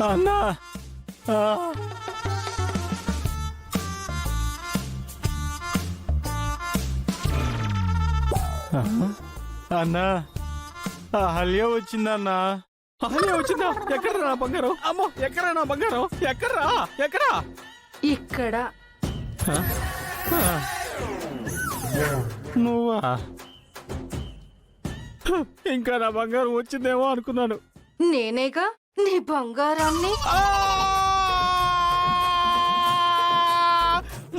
అన్నా అన్నా అహల్య వచ్చిందన్నా. అహల్య వచ్చిందా? ఎక్కడ నా బంగారం? అమ్మో, ఎక్కడ నా బంగారం? ఎక్కడ్రా? ఎక్కడా? ఇక్కడ. నువ్వా? ఇంకా నా బంగారం వచ్చిందేమో అనుకున్నాను. నేనేగా నీ బంగారాన్ని.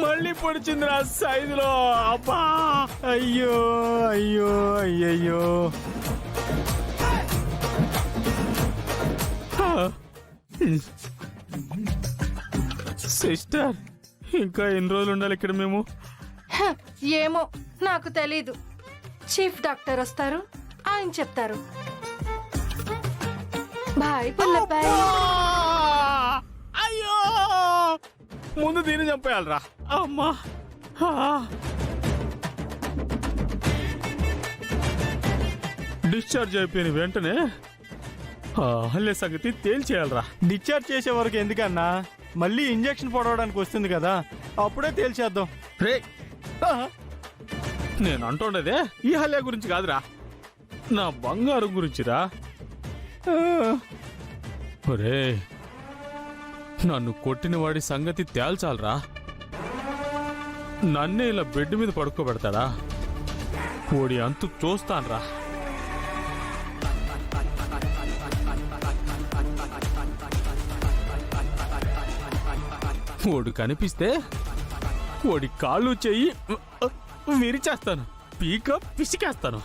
మళ్ళీ పొడిచిందిరా సైజులో. అబ్బా, అయ్యో అయ్యో అయ్యయ్యో. సిస్టర్, ఇంకా ఎన్ని రోజులు ఉండాలి ఇక్కడ మేము? ఏమో నాకు తెలీదు. చీఫ్ డాక్టర్ వస్తారు, ఆయన చెప్తారు. బాయ్ పుల్లబాయ్. అయ్యో, ముందు దీన్ని చంపేయాలరా. అమ్మా, డిశ్చార్జ్ అయిపోయిన వెంటనే అహల్య సంగతి తేల్చేయాలరా. డిశ్చార్జ్ చేసే వరకు ఎందుకన్నా? మళ్ళీ ఇంజెక్షన్ పొడవడానికి వస్తుంది కదా, అప్పుడే తేల్చేద్దాం. రే, నేను అంటుండేదే ఈ హల్య గురించి కాదురా, నా బంగారం గురించిరా. ఒరే, నన్ను కొట్టిన వాడి సంగతి తేల్చాలరా. నన్నే ఇలా బెడ్ మీద పడుకోబెడతాడా? ఓడి అంతు చూస్తాన్రా. ఓడు కనిపిస్తే ఓడి కాళ్ళు చెయ్యి విరిచేస్తాను, పీక పిసికేస్తాను.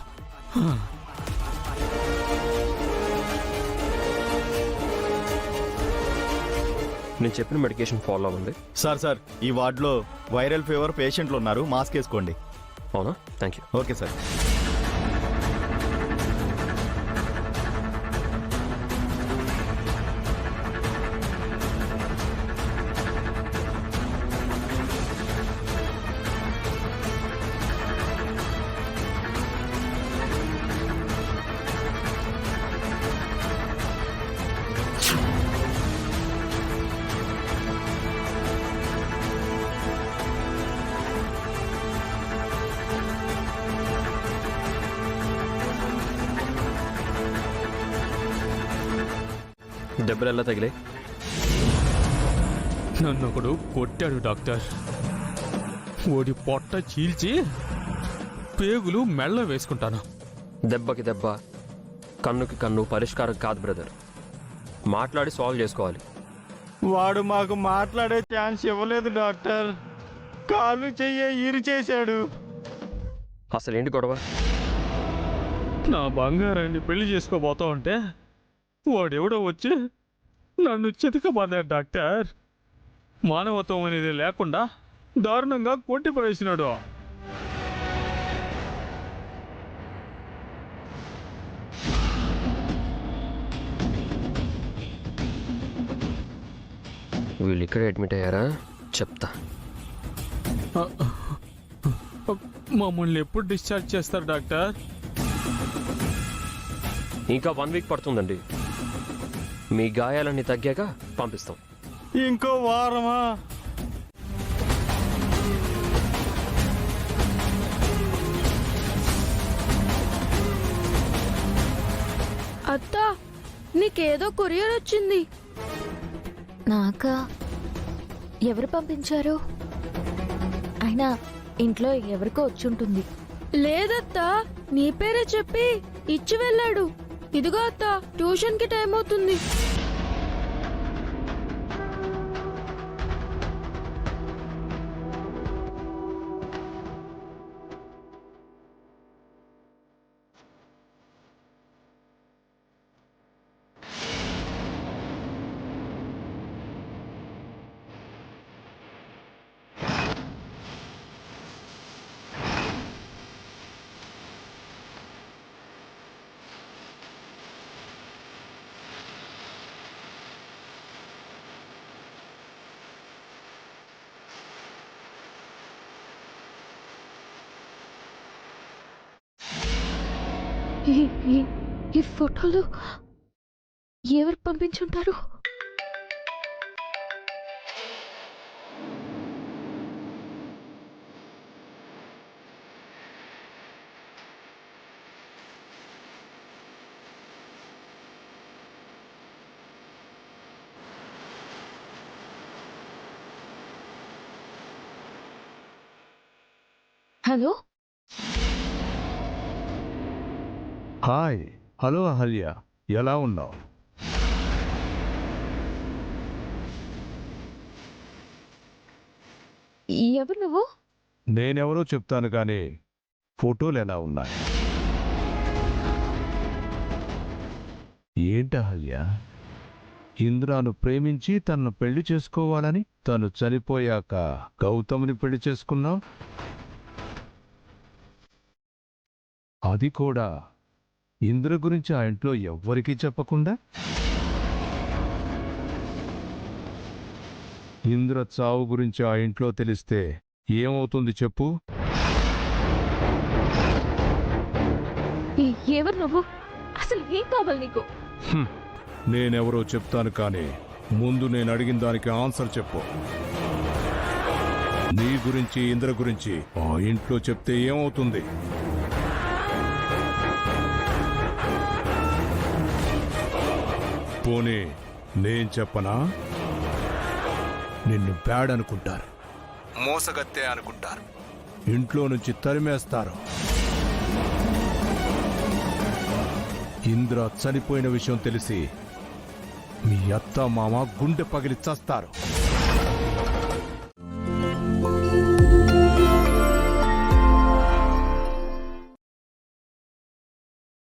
నేను చెప్పిన మెడికేషన్ ఫాలో అవ్వండి. సార్ ఈ వార్డులో వైరల్ ఫీవర్ పేషెంట్లు ఉన్నారు, మాస్క్ వేసుకోండి. అవునా? Thank you. Okay sir. దెబ్బలు ఎలా తగిలే? నన్ను ఒకడు కొట్టాడు డాక్టర్. ఓడి పొట్ట చీల్చి పేగులు మెళ్ళ వేసుకుంటాను. దెబ్బకి దెబ్బ, కన్నుకి కన్ను పరిష్కారం కాదు బ్రదర్. మాట్లాడి సాల్వ్ చేసుకోవాలి. వాడు మాకు మాట్లాడే ఛాన్స్ ఇవ్వలేదు డాక్టర్. కాలు చెయ్యి ఇరు చేశాడు. అసలు ఏంటి గొడవ? నా బంగారాన్ని పెళ్లి చేసుకోబోతా ఉంటే వాడెవడో వచ్చి నన్ను చితకబాదాడు డాక్టర్. మానవత్వం అనేది లేకుండా దారుణంగా కొట్టి పడేసినాడు. వీళ్ళు ఇక్కడే అడ్మిట్ అయ్యారా? చెప్తా. మమ్మల్ని ఎప్పుడు డిశ్చార్జ్ చేస్తారు డాక్టర్? ఇంకా 1 వీక్ పడుతుందండి. మీ గాయాలన్నీ తగ్గాక పంపిస్తాం. ఇంకో వారమా? అత్త, నీకేదో కొరియర్ వచ్చింది. నాకా? ఎవరు పంపించారు? అయినా ఇంట్లో ఎవరికో వచ్చుంటుంది. లేదత్తా, నీ పేరే చెప్పి ఇచ్చి వెళ్ళాడు. ఇదిగో అత్త, ట్యూషన్ కి టైం అవుతుంది. ఈ ఫోటోలు ఎవరు పంపించుంటారు? హలో హాయ్ హలో అహల్య ఎలా ఉన్నావు? ఎవరు నువ్వు? నేనెవరో చెప్తాను కానీ ఫోటోలు ఎలా ఉన్నాయి? ఏంటి అహల్య, ఇంద్రాను ప్రేమించి తనను పెళ్లి చేసుకోవాలని తను చనిపోయాక గౌతమ్ని పెళ్లి చేసుకున్నావు? అది కూడా ఇంద్ర గురించి ఆ ఇంట్లో ఎవ్వరికీ చెప్పకుండా? ఇంద్ర చావు గురించి ఆ ఇంట్లో తెలిస్తే ఏమవుతుంది చెప్పు? ఎవరు నువ్వు? అసలు ఏం కావాలి నీకు? నేనెవరో చెప్తాను కానీ ముందు నేను అడిగిన దానికి ఆన్సర్ చెప్పు. నీ గురించి ఇంద్ర గురించి ఆ ఇంట్లో చెప్తే ఏమవుతుంది? పోనీ నేను చెప్పనా? నిన్ను బ్యాడ్ అనుకుంటారు, మోసగత్తే అనుకుంటారు, ఇంట్లో నుంచి తరిమేస్తారు. ఇంద్ర చనిపోయిన విషయం తెలిసి మీ అత్త మామ గుండె పగిలి చస్తారు.